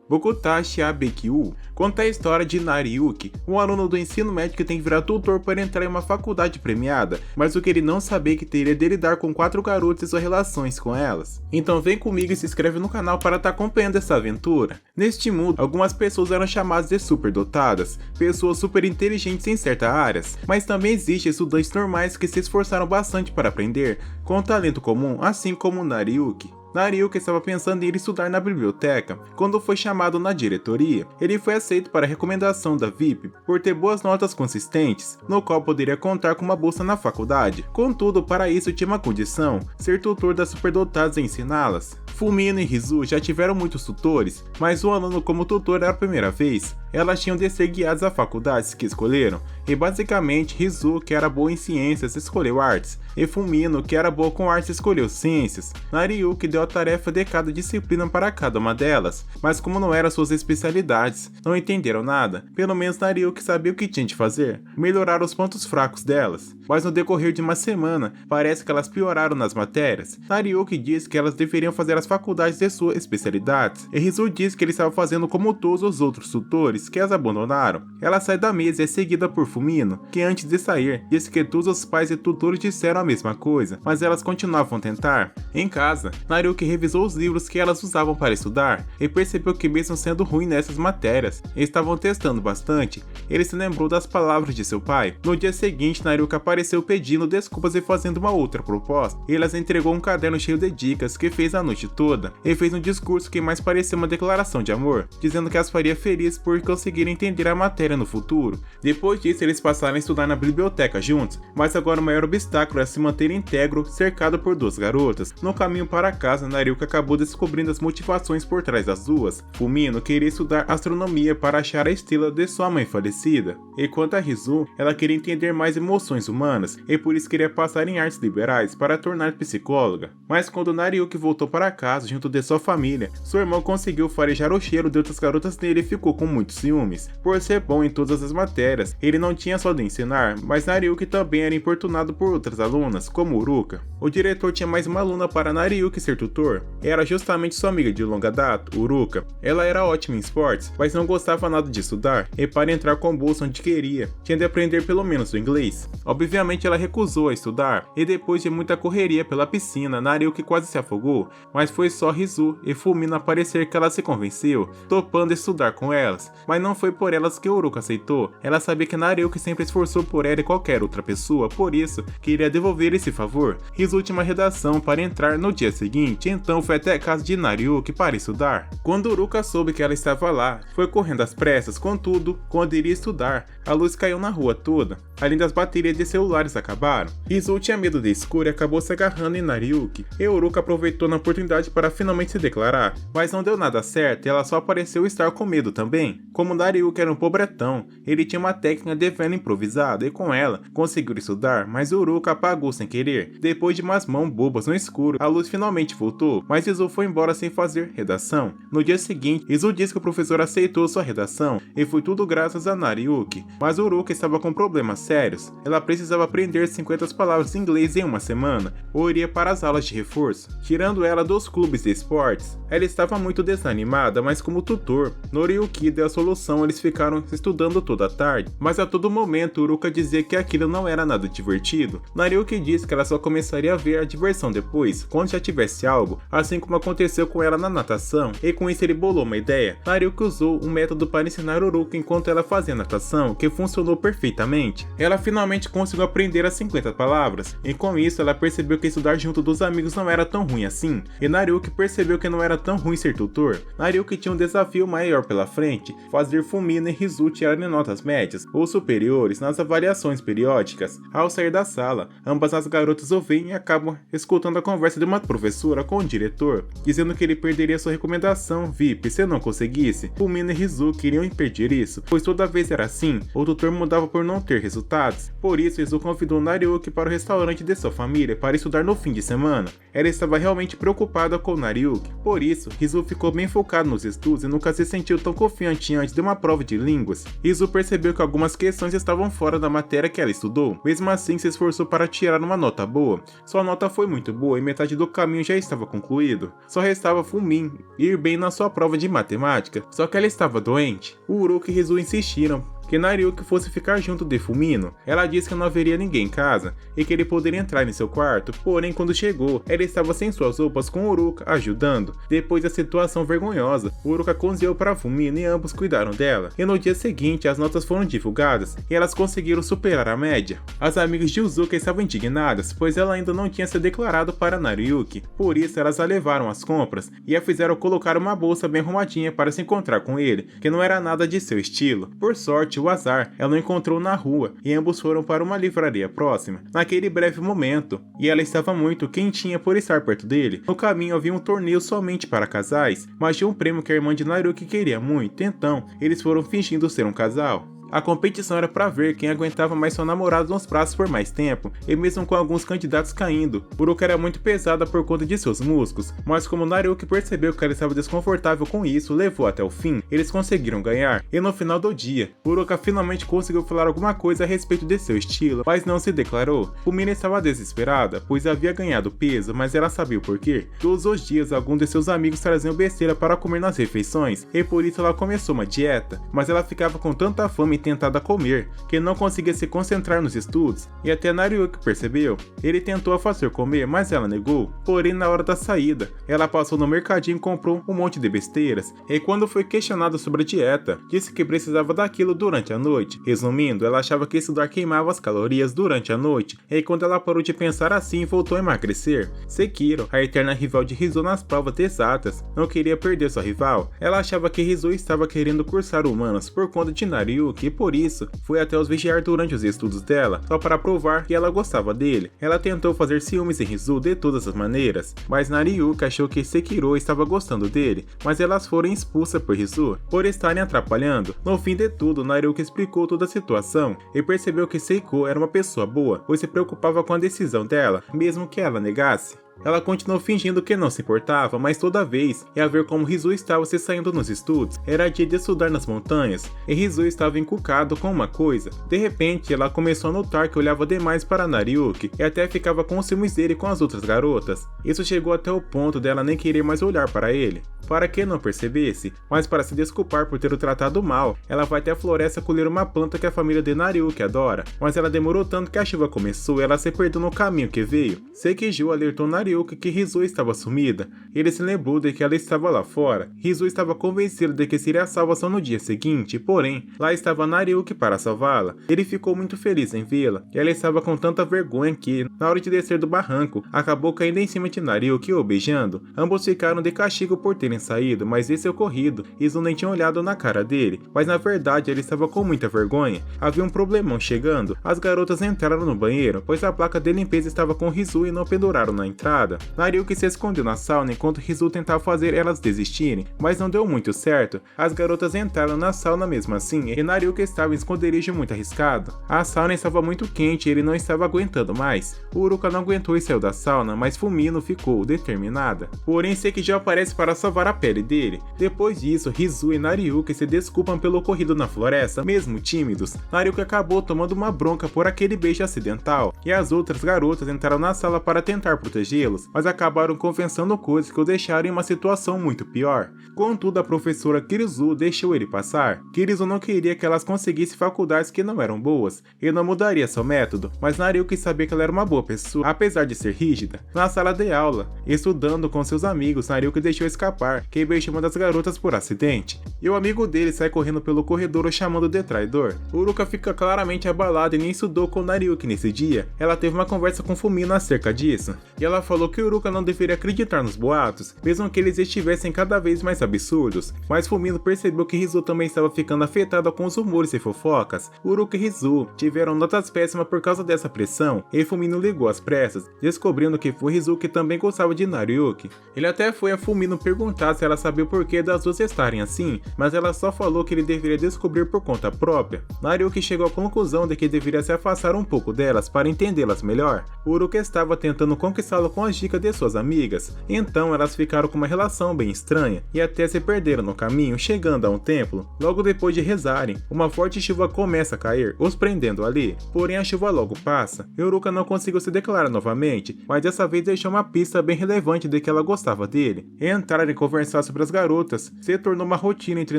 Bokutashi Abekyu conta a história de Nariyuki, um aluno do ensino médio que tem que virar tutor para entrar em uma faculdade premiada, mas o que ele não sabia que teria de lidar com 4 garotas e suas relações com elas. Então vem comigo e se inscreve no canal para estar acompanhando essa aventura. Neste mundo, algumas pessoas eram chamadas de superdotadas, pessoas super inteligentes em certas áreas, mas também existem estudantes normais que se esforçaram bastante para aprender, com um talento comum, assim como Nariyuki. Nariyuki estava pensando em ir estudar na biblioteca, quando foi chamado na diretoria. Ele foi aceito para a recomendação da VIP por ter boas notas consistentes, no qual poderia contar com uma bolsa na faculdade. Contudo, para isso tinha uma condição: ser tutor das superdotadas e ensiná-las. Fumino e Rizu já tiveram muitos tutores, mas o aluno como tutor era a primeira vez. Elas tinham de ser guiadas a faculdades que escolheram, e basicamente Rizu, que era boa em ciências, escolheu artes, e Fumino, que era boa com artes, escolheu ciências. Nariyuki deu a tarefa de cada disciplina para cada uma delas, mas como não eram suas especialidades, não entenderam nada. Pelo menos Nariyuki sabia o que tinha de fazer: melhorar os pontos fracos delas. Mas no decorrer de uma semana, parece que elas pioraram nas matérias. Nariyuki disse que elas deveriam fazer as faculdades de suas especialidades, e Rizu disse que ele estava fazendo como todos os outros tutores, que as abandonaram. Ela sai da mesa e é seguida por Fumino, que antes de sair, disse que todos os pais e tutores disseram a mesma coisa, mas elas continuavam a tentar. Em casa, Nariyuki revisou os livros que elas usavam para estudar, e percebeu que mesmo sendo ruim nessas matérias, estavam testando bastante. Ele se lembrou das palavras de seu pai. No dia seguinte, Nariyuki apareceu pedindo desculpas e fazendo uma outra proposta. Ele as entregou um caderno cheio de dicas que fez a noite toda, e fez um discurso que mais parecia uma declaração de amor, dizendo que as faria felizes por conseguir entender a matéria no futuro. Depois disso, eles passaram a estudar na biblioteca juntos, mas agora o maior obstáculo era se manter íntegro, cercado por 2 garotas. No caminho para casa, Nariyuki acabou descobrindo as motivações por trás das duas. Fumino queria estudar astronomia para achar a estrela de sua mãe falecida, enquanto a Rizu, ela queria entender mais emoções humanas, e por isso queria passar em artes liberais para tornar psicóloga. Mas quando Nariyuki voltou para casa junto de sua família, seu irmão conseguiu farejar o cheiro de outras garotas nele e ficou com muitos ciúmes. Por ser bom em todas as matérias, ele não tinha só de ensinar, mas Nariyuki também era importunado por outras alunas, como Uruka. O diretor tinha mais uma aluna para Nariyuki ser tutor. Era justamente sua amiga de longa data, Uruka. Ela era ótima em esportes, mas não gostava nada de estudar, e para entrar com bolsa onde queria, tinha de aprender pelo menos o inglês. Obviamente ela recusou a estudar, e depois de muita correria pela piscina, Nariyuki quase se afogou, mas foi só Rizu e Fumino aparecer que ela se convenceu, topando estudar com elas. Mas não foi por elas que Uruka aceitou. Ela sabia que Nariyuki sempre esforçou por ela e qualquer outra pessoa, por isso queria devolver esse favor. Rizu tinha uma redação para entrar no dia seguinte, então foi até a casa de Nariyuki para estudar. Quando Uruka soube que ela estava lá, foi correndo às pressas. Contudo, quando iria estudar, a luz caiu na rua toda, além das baterias de celulares acabaram. Rizu tinha medo de escuro e acabou se agarrando em Nariyuki, e Uruka aproveitou na oportunidade para finalmente se declarar, mas não deu nada certo e ela só pareceu estar com medo também. Como Nariyuki era um pobretão, ele tinha uma técnica de vela improvisada e com ela conseguiu estudar, mas Uruka apagou sem querer. Depois de umas mãos bobas no escuro, a luz finalmente voltou, mas Rizu foi embora sem fazer redação. No dia seguinte, Rizu disse que o professor aceitou sua redação e foi tudo graças a Nariyuki, mas Uruka estava com problemas sérios. Ela precisava aprender 50 palavras em inglês em uma semana, ou iria para as aulas de reforço, tirando ela dos clubes de esportes. Ela estava muito desanimada, mas como tutor, Nariyuki deu a solução. Eles ficaram estudando toda a tarde, mas a todo momento Uruka dizia que aquilo não era nada divertido. Nariyuki disse que ela só começaria a ver a diversão depois, quando já tivesse algo, assim como aconteceu com ela na natação, e com isso ele bolou uma ideia. Nariyuki usou um método para ensinar Uruka enquanto ela fazia natação, que funcionou perfeitamente. Ela finalmente conseguiu aprender as 50 palavras, e com isso ela percebeu que estudar junto dos amigos não era tão ruim assim, e Nariyuki percebeu que não era tão ruim ser tutor. Nariyuki tinha um desafio maior pela frente: fazer Fumino e Rizu tirarem notas médias ou superiores nas avaliações periódicas. Ao sair da sala, ambas as garotas ouvem e acabam escutando a conversa de uma professora com o diretor, dizendo que ele perderia sua recomendação VIP se não conseguisse. Fumino e Rizu queriam impedir isso, pois toda vez era assim, o tutor mudava por não ter resultados. Por isso, Rizu convidou Nariuki para o restaurante de sua família para estudar no fim de semana. Ela estava realmente preocupada com Nariuki, por isso, Rizu ficou bem focado nos estudos e nunca se sentiu tão confiante antes de uma prova de línguas. Rizu percebeu que algumas questões estavam fora da matéria que ela estudou, mesmo assim se esforçou para tirar uma nota boa. Sua nota foi muito boa e metade do caminho já estava concluído. Só restava Fumin ir bem na sua prova de matemática, só que ela estava doente. Uruka e Rizu insistiram que Nariuki fosse ficar junto de Fumino. Ela disse que não haveria ninguém em casa e que ele poderia entrar em seu quarto, porém quando chegou, ela estava sem suas roupas com Uruka ajudando. Depois da situação vergonhosa, Uruka cozinhou para Fumino e ambos cuidaram dela. E no dia seguinte, as notas foram divulgadas e elas conseguiram superar a média. As amigas de Uzuka estavam indignadas, pois ela ainda não tinha se declarado para Nariuki. Por isso, elas a levaram às compras e a fizeram colocar uma bolsa bem arrumadinha para se encontrar com ele, que não era nada de seu estilo. Por sorte, o azar, ela o encontrou na rua e ambos foram para uma livraria próxima, naquele breve momento, e ela estava muito quentinha por estar perto dele. No caminho havia um torneio somente para casais, mas tinha um prêmio que a irmã de Nariuki queria muito, então eles foram fingindo ser um casal. A competição era para ver quem aguentava mais seu namorado nos braços por mais tempo, e mesmo com alguns candidatos caindo, Uruka era muito pesada por conta de seus músculos, mas como Nariuki percebeu que ela estava desconfortável com isso, levou até o fim, eles conseguiram ganhar, e no final do dia, Uruka finalmente conseguiu falar alguma coisa a respeito de seu estilo, mas não se declarou. Fumina estava desesperada, pois havia ganhado peso, mas ela sabia o porquê. Todos os dias, alguns de seus amigos traziam besteira para comer nas refeições, e por isso ela começou uma dieta, mas ela ficava com tanta fome tentada a comer, que não conseguia se concentrar nos estudos, e até Nariuki percebeu. Ele tentou a fazer comer, mas ela negou. Porém, na hora da saída, ela passou no mercadinho e comprou um monte de besteiras, e quando foi questionada sobre a dieta, disse que precisava daquilo durante a noite. Resumindo, ela achava que estudar queimava as calorias durante a noite, e quando ela parou de pensar assim, voltou a emagrecer. Sekiro, a eterna rival de Rizu nas provas de exatas, não queria perder sua rival. Ela achava que Rizu estava querendo cursar humanas por conta de Nariuki, e por isso foi até os vigiar durante os estudos dela, só para provar que ela gostava dele. Ela tentou fazer ciúmes em Rizu de todas as maneiras, mas Nariuki achou que Sekiro estava gostando dele, mas elas foram expulsas por Rizu por estarem atrapalhando. No fim de tudo, Nariuki explicou toda a situação e percebeu que Seiko era uma pessoa boa, pois se preocupava com a decisão dela, mesmo que ela negasse. Ela continuou fingindo que não se importava, mas toda vez ia ver como Rizu estava se saindo nos estudos. Era dia de estudar nas montanhas, e Rizu estava encucado com uma coisa. De repente, ela começou a notar que olhava demais para Nariuki, e até ficava com os ciúmes dele com as outras garotas. Isso chegou até o ponto dela nem querer mais olhar para ele. Para que não percebesse, mas para se desculpar por ter o tratado mal, ela vai até a floresta colher uma planta que a família de Nariuki adora, mas ela demorou tanto que a chuva começou e ela se perdeu no caminho que veio. Sekiju alertou Nariuki que Rizu estava sumida. Ele se lembrou de que ela estava lá fora. Rizu estava convencido de que seria a salvação no dia seguinte, porém, lá estava Nariuki para salvá-la. Ele ficou muito feliz em vê-la, e ela estava com tanta vergonha que, na hora de descer do barranco, acabou caindo em cima de Nariuki e o beijando. Ambos ficaram de castigo por terem saído, mas esse ocorrido, Rizu nem tinha olhado na cara dele, mas na verdade ele estava com muita vergonha. Havia um problemão chegando. As garotas entraram no banheiro, pois a placa de limpeza estava com Rizu e não penduraram na entrada. Nariuki se escondeu na sauna enquanto Rizu tentava fazer elas desistirem, mas não deu muito certo. As garotas entraram na sauna mesmo assim, e Nariuki estava em esconderijo muito arriscado. A sauna estava muito quente e ele não estava aguentando mais. Uruka não aguentou e saiu da sauna, mas Fumino ficou determinada. Porém, Sekiju aparece para salvar a pele dele. Depois disso, Rizu e Nariuki se desculpam pelo ocorrido na floresta, mesmo tímidos. Nariuki acabou tomando uma bronca por aquele beijo acidental, e as outras garotas entraram na sala para tentar protegê-los, mas acabaram confessando coisas que o deixaram em uma situação muito pior. Contudo, a professora Kirizu deixou ele passar. Kirizu não queria que elas conseguissem faculdades que não eram boas, e não mudaria seu método, mas Nariuki sabia que ela era uma boa pessoa, apesar de ser rígida. Na sala de aula, estudando com seus amigos, Nariuki deixou escapar que beijou uma das garotas por acidente, e o amigo dele sai correndo pelo corredor o chamando de traidor. Uruka fica claramente abalada e nem estudou com Nariuki nesse dia. Ela teve uma conversa com Fumino acerca disso, e ela falou falou que Uruka não deveria acreditar nos boatos, mesmo que eles estivessem cada vez mais absurdos, mas Fumino percebeu que Rizu também estava ficando afetada com os rumores e fofocas. Uruka e Rizu tiveram notas péssimas por causa dessa pressão, e Fumino ligou às pressas, descobrindo que foi Rizu que também gostava de Nariyuki. Ele até foi a Fumino perguntar se ela sabia o porquê das duas estarem assim, mas ela só falou que ele deveria descobrir por conta própria. Nariyuki chegou à conclusão de que deveria se afastar um pouco delas para entendê-las melhor. Uruka estava tentando conquistá-lo com as dicas de suas amigas, então elas ficaram com uma relação bem estranha e até se perderam no caminho, chegando a um templo. Logo depois de rezarem, uma forte chuva começa a cair, os prendendo ali. Porém a chuva logo passa e Uruka não conseguiu se declarar novamente, mas dessa vez deixou uma pista bem relevante de que ela gostava dele. Entrar e conversar sobre as garotas se tornou uma rotina entre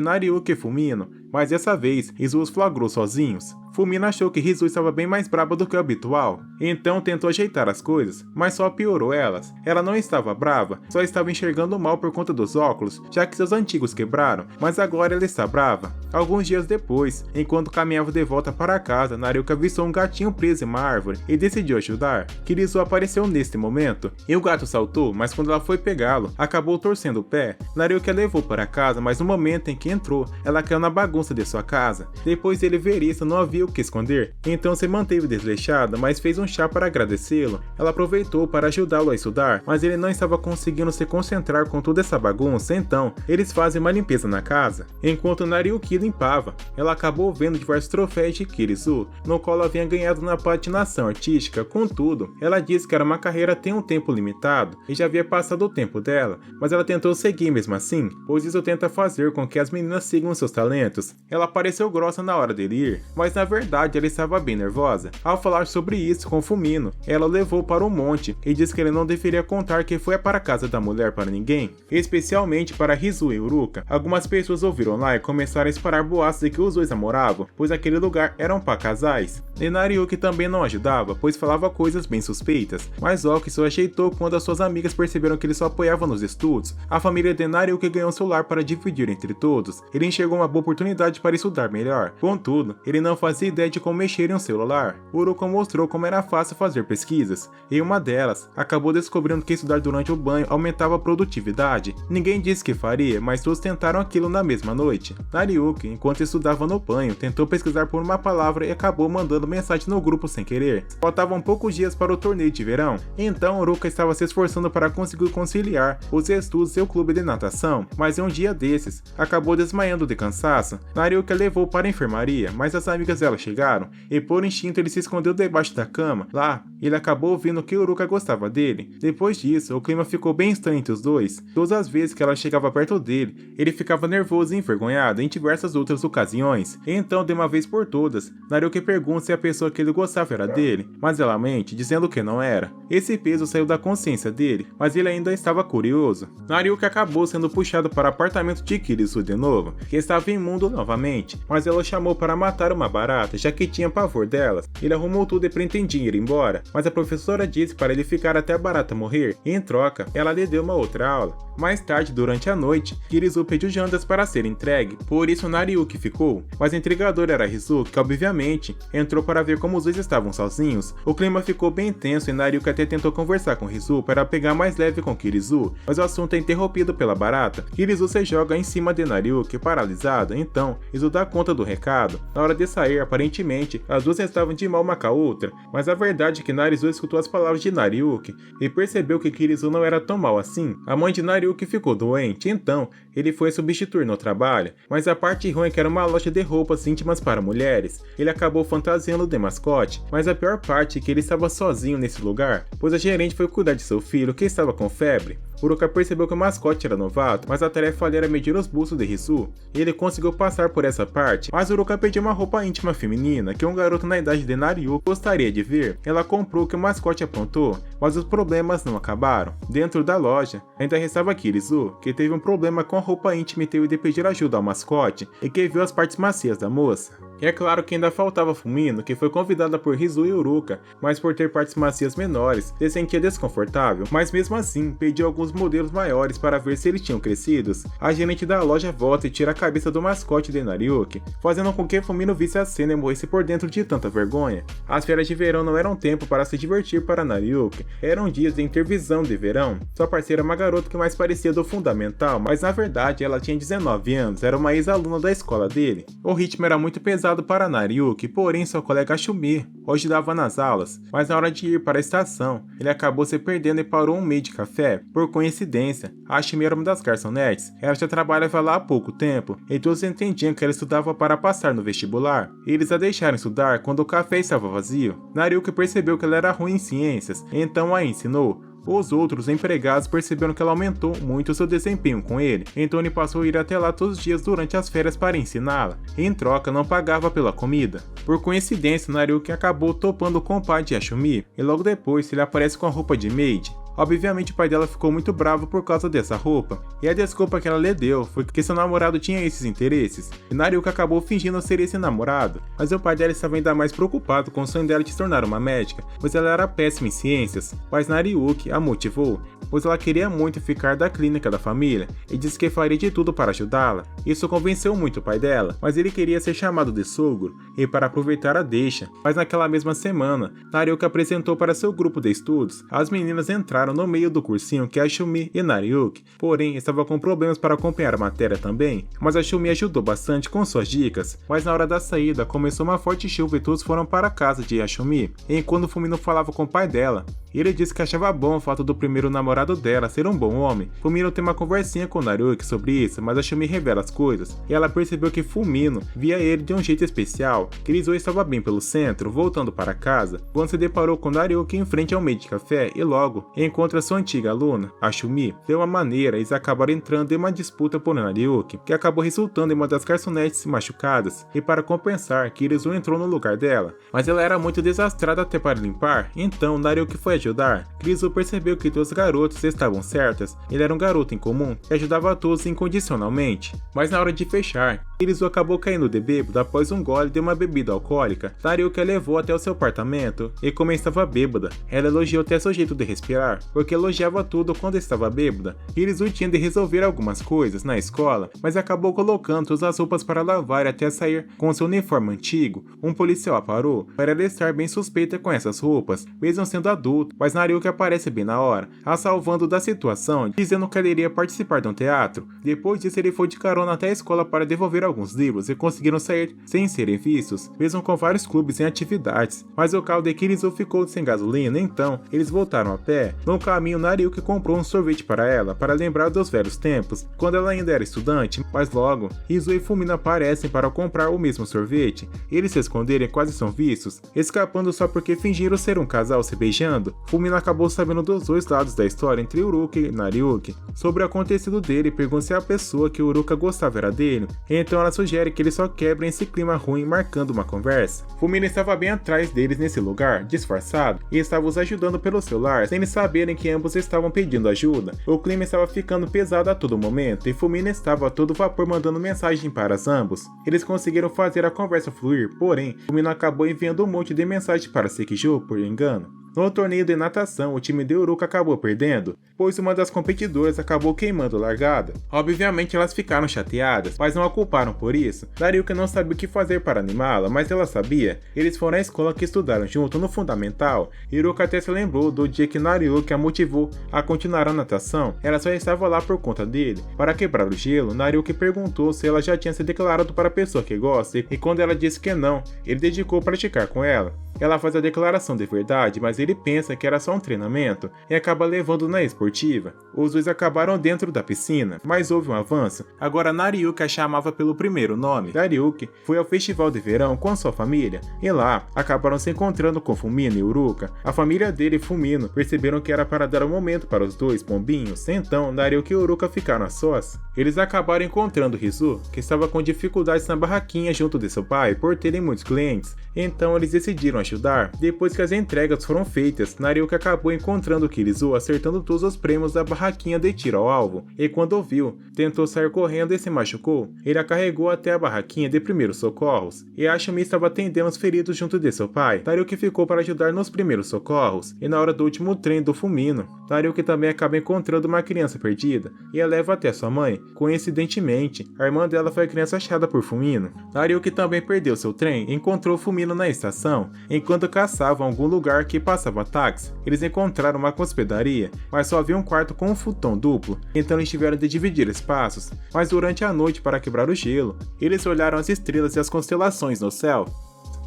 Nariyuki e Fumino, mas dessa vez Rizu os flagrou sozinhos. Fumino achou que Rizu estava bem mais brava do que o habitual, então tentou ajeitar as coisas, mas só piorou elas. Ela não estava brava, só estava enxergando mal por conta dos óculos, já que seus antigos quebraram, mas agora ela está brava. Alguns dias depois, enquanto caminhava de volta para casa, Nariyuki avistou um gatinho preso em uma árvore e decidiu ajudar. Kirizu apareceu neste momento, e o gato saltou, mas quando ela foi pegá-lo, acabou torcendo o pé. Nariyuki a levou para casa, mas no momento em que entrou, ela caiu na bagunça de sua casa. Depois dele ver isso, não havia o que esconder, então se manteve desleixada, mas fez um chá para agradecê-lo. Ela aproveitou para ajudá-lo a estudar, mas ele não estava conseguindo se concentrar com toda essa bagunça, então eles fazem uma limpeza na casa. Enquanto Nariyuki limpava, ela acabou vendo diversos troféus de Kirizu, no qual ela havia ganhado na patinação artística. Contudo, ela disse que era uma carreira tem um tempo limitado e já havia passado o tempo dela, mas ela tentou seguir mesmo assim, pois isso tenta fazer com que as meninas sigam seus talentos. Ela pareceu grossa na hora dele ir, mas na verdade ela estava bem nervosa. Ao falar sobre isso com Fumino, ela o levou para um monte e disse que ele não deveria contar que foi para a casa da mulher para ninguém, especialmente para Rizu e Uruka. Algumas pessoas ouviram lá e começaram a espalhar boatos de que os dois namoravam, pois aquele lugar era para casais. E Nariyuki também não ajudava, pois falava coisas bem suspeitas, mas Oki só ajeitou quando as suas amigas perceberam que ele só apoiava nos estudos. A família de Nariyuki ganhou um celular para dividir entre todos. Ele enxergou uma boa oportunidade para estudar melhor. Contudo, ele não fazia ideia de como mexer em um celular. Uruka mostrou como era fácil fazer pesquisas. Em uma delas, acabou descobrindo que estudar durante o banho aumentava a produtividade. Ninguém disse que faria, mas todos tentaram aquilo na mesma noite. Nariyuki, enquanto estudava no banho, tentou pesquisar por uma palavra e acabou mandando mensagem no grupo sem querer. Faltavam poucos dias para o torneio de verão, então Uruka estava se esforçando para conseguir conciliar os estudos e o clube de natação, mas em um dia desses, acabou desmaiando de cansaço. Nariyuki a levou para a enfermaria, mas as amigas dela chegaram, e por instinto ele se escondeu debaixo da cama. Lá, ele acabou ouvindo que Uruka gostava dele. Depois disso, o clima ficou bem estranho entre os dois. Todas as vezes que ela chegava perto dele, ele ficava nervoso e envergonhado em diversas outras ocasiões. Então, de uma vez por todas, Nariyuki pergunta se a pessoa que ele gostava era dele, mas ela mente, dizendo que não era. Esse peso saiu da consciência dele, mas ele ainda estava curioso. Nariyuki acabou sendo puxado para o apartamento de Kirizu de novo, que estava imundo novamente, mas ela o chamou para matar uma barata, já que tinha pavor delas. Ele arrumou tudo e pretendia ir embora, mas a professora disse para ele ficar até a barata morrer, e em troca, ela lhe deu uma outra aula. Mais tarde, durante a noite, Kirizu pediu jantas para ser entregue, por isso Nariyuki ficou, mas o intrigador era Rizu, que obviamente entrou para ver como os dois estavam sozinhos. O clima ficou bem tenso e Nariyuki até tentou conversar com Rizu para pegar mais leve com Kirizu, mas o assunto é interrompido pela barata. Kirizu se joga em cima de Nariyuki, paralisada, então Rizu dá conta do recado. Na hora de sair, aparentemente, as duas estavam de mal uma com a outra, mas a verdade é que Narizu escutou as palavras de Nariyuki e percebeu que Kirizu não era tão mal assim. A mãe de Nariyuki ficou doente, então ele foi substituir no trabalho, mas a parte ruim é que era uma loja de roupas íntimas para mulheres. Ele acabou fantasiando de mascote, mas a pior parte é que ele estava sozinho nesse lugar, pois a gerente foi cuidar de seu filho que estava com febre. Uruka percebeu que o mascote era novato, mas a tarefa ali era medir os bustos de Rizu, e ele conseguiu passar por essa parte, mas Uruka pediu uma roupa íntima feminina que um garoto na idade de Nariyuki gostaria de ver. Ela comprou o que o mascote aprontou, mas os problemas não acabaram. Dentro da loja, ainda restava Kirizu, que teve um problema com a roupa íntima e teve de pedir ajuda ao mascote, e que viu as partes macias da moça. E é claro que ainda faltava Fumino, que foi convidada por Rizu e Uruka, mas por ter partes macias menores, se sentia desconfortável, mas mesmo assim pediu alguns os modelos maiores para ver se eles tinham crescido. A gerente da loja volta e tira a cabeça do mascote de Nariuki, fazendo com que Fumino visse a cena e morresse por dentro de tanta vergonha. As férias de verão não eram tempo para se divertir para Nariuki, eram dias de intervisão de verão. Sua parceira é uma garota que mais parecia do fundamental, mas na verdade ela tinha 19 anos, era uma ex-aluna da escola dele. O ritmo era muito pesado para Nariuki, porém sua colega Ashumi hoje dava nas aulas, mas na hora de ir para a estação, ele acabou se perdendo e parou um meio de café. Por coincidência, a Ashumi era uma das garçonetes, ela já trabalhava lá há pouco tempo, e todos entendiam que ela estudava para passar no vestibular. Eles a deixaram estudar quando o café estava vazio. Nariuki percebeu que ela era ruim em ciências, então a ensinou. Os outros empregados perceberam que ela aumentou muito seu desempenho com ele, então ele passou a ir até lá todos os dias durante as férias para ensiná-la. Em troca, não pagava pela comida. Por coincidência, Nariuki acabou topando com o pai de Ashumi, e logo depois ele aparece com a roupa de maid. Obviamente o pai dela ficou muito bravo por causa dessa roupa, e a desculpa que ela lhe deu foi que seu namorado tinha esses interesses, e Nariuki acabou fingindo ser esse namorado, mas o pai dela estava ainda mais preocupado com o sonho dela de se tornar uma médica, pois ela era péssima em ciências, mas Nariuki a motivou, pois ela queria muito ficar da clínica da família, e disse que faria de tudo para ajudá-la. Isso convenceu muito o pai dela, mas ele queria ser chamado de sogro, e para aproveitar a deixa, mas naquela mesma semana, Nariuki apresentou para seu grupo de estudos, as meninas entraram no meio do cursinho que Ashumi e Nariuki, porém estava com problemas para acompanhar a matéria também, mas Ashumi ajudou bastante com suas dicas, mas na hora da saída começou uma forte chuva e todos foram para a casa de Ashumi, enquanto Fumino falava com o pai dela. Ele disse que achava bom o fato do primeiro namorado dela ser um bom homem. Fumino tem uma conversinha com Nariuki sobre isso, mas Ashumi revela as coisas, e ela percebeu que Fumino via ele de um jeito especial, que Rizou estava bem pelo centro, voltando para casa, quando se deparou com Nariuki em frente ao meio de café, e logo encontra sua antiga aluna, Ashumi. De uma maneira, eles acabaram entrando em uma disputa por Nariuki, que acabou resultando em uma das garçonetes machucadas, e para compensar, Rizou entrou no lugar dela, mas ela era muito desastrada até para limpar, então Nariuki foi ajudar. Rizou percebeu que todas as garotas estavam certas, ele era um garoto em comum que ajudava a todos incondicionalmente, mas na hora de fechar, Rizou acabou caindo de bêbado após um gole de uma bebida alcoólica. Nariuki a levou até o seu apartamento, e como estava bêbada, ela elogiou até seu jeito de respirar, porque elogiava tudo quando estava bêbada. Rizou tinha de resolver algumas coisas na escola, mas acabou colocando todas as roupas para lavar até sair com seu uniforme antigo. Um policial a parou para ela estar bem suspeita com essas roupas, mesmo sendo adulto, mas Nariuki aparece bem na hora, a salvando da situação, dizendo que ela iria participar de um teatro. Depois disso, ele foi de carona até a escola para devolver alguns livros e conseguiram sair sem serem vistos, mesmo com vários clubes em atividades, mas o carro de Rizou ficou sem gasolina, então eles voltaram a pé. No caminho, Nariuki comprou um sorvete para ela, para lembrar dos velhos tempos, quando ela ainda era estudante, mas logo, Rizou e Fumino aparecem para comprar o mesmo sorvete. Eles se esconderam e quase são vistos, escapando só porque fingiram ser um casal se beijando. Fumino acabou sabendo dos dois lados da história entre Uruka e Nariuki. Sobre o acontecido dele, pergunta se a pessoa que Uruka gostava era dele, então ela sugere que eles só quebrem esse clima ruim marcando uma conversa. Fumino estava bem atrás deles nesse lugar, disfarçado, e estava os ajudando pelo celular, sem eles saberem que ambos estavam pedindo ajuda. O clima estava ficando pesado a todo momento, e Fumino estava a todo vapor mandando mensagem para ambos. Eles conseguiram fazer a conversa fluir, porém, Fumino acabou enviando um monte de mensagem para Sekijou por engano. No torneio de natação, o time de Uruka acabou perdendo, pois uma das competidoras acabou queimando a largada. Obviamente elas ficaram chateadas, mas não a culparam por isso. Nariuki não sabia o que fazer para animá-la, mas ela sabia. Eles foram à escola que estudaram junto no fundamental, e Uruka até se lembrou do dia que Nariuki a motivou a continuar a natação. Ela só estava lá por conta dele. Para quebrar o gelo, Nariuki perguntou se ela já tinha se declarado para a pessoa que gosta, e quando ela disse que não, ele dedicou a praticar com ela. Ela faz a declaração de verdade, mas ele pensa que era só um treinamento e acaba levando na esportiva. Os dois acabaram dentro da piscina, mas houve um avanço. Agora Nariuki a chamava pelo primeiro nome. Nariuki foi ao festival de verão com sua família, e lá acabaram se encontrando com Fumino e Uruka. A família dele e Fumino perceberam que era para dar um momento para os dois pombinhos, então Nariuki e Uruka ficaram a sós. Eles acabaram encontrando Rizou, que estava com dificuldades na barraquinha junto de seu pai por terem muitos clientes, então eles decidiram ajudar, depois que as entregas foram feitas, Nariuki acabou encontrando Kirizu acertando todos os prêmios da barraquinha de tiro ao alvo, e quando ouviu, tentou sair correndo e se machucou. Ele a carregou até a barraquinha de primeiros socorros, e Ashumi estava atendendo os feridos junto de seu pai. Nariuki ficou para ajudar nos primeiros socorros, e na hora do último trem do Fumino, Nariuki também acaba encontrando uma criança perdida, e a leva até sua mãe. Coincidentemente, a irmã dela foi a criança achada por Fumino. Nariuki também perdeu seu trem e encontrou Fumino na estação. Enquanto caçavam algum lugar que passava táxi, eles encontraram uma hospedaria, mas só havia um quarto com um futon duplo, então eles tiveram de dividir espaços. Mas durante a noite, para quebrar o gelo, eles olharam as estrelas e as constelações no céu.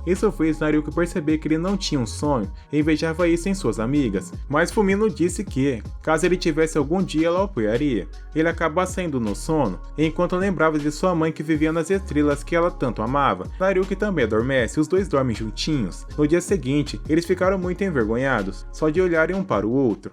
Isso fez Nariuki perceber que ele não tinha um sonho e invejava isso em suas amigas, mas Fumino disse que, caso ele tivesse algum dia, ela o apoiaria. Ele acaba saindo no sono, enquanto lembrava de sua mãe que vivia nas estrelas que ela tanto amava. Nariuki também adormece e os dois dormem juntinhos. No dia seguinte, eles ficaram muito envergonhados, só de olharem um para o outro.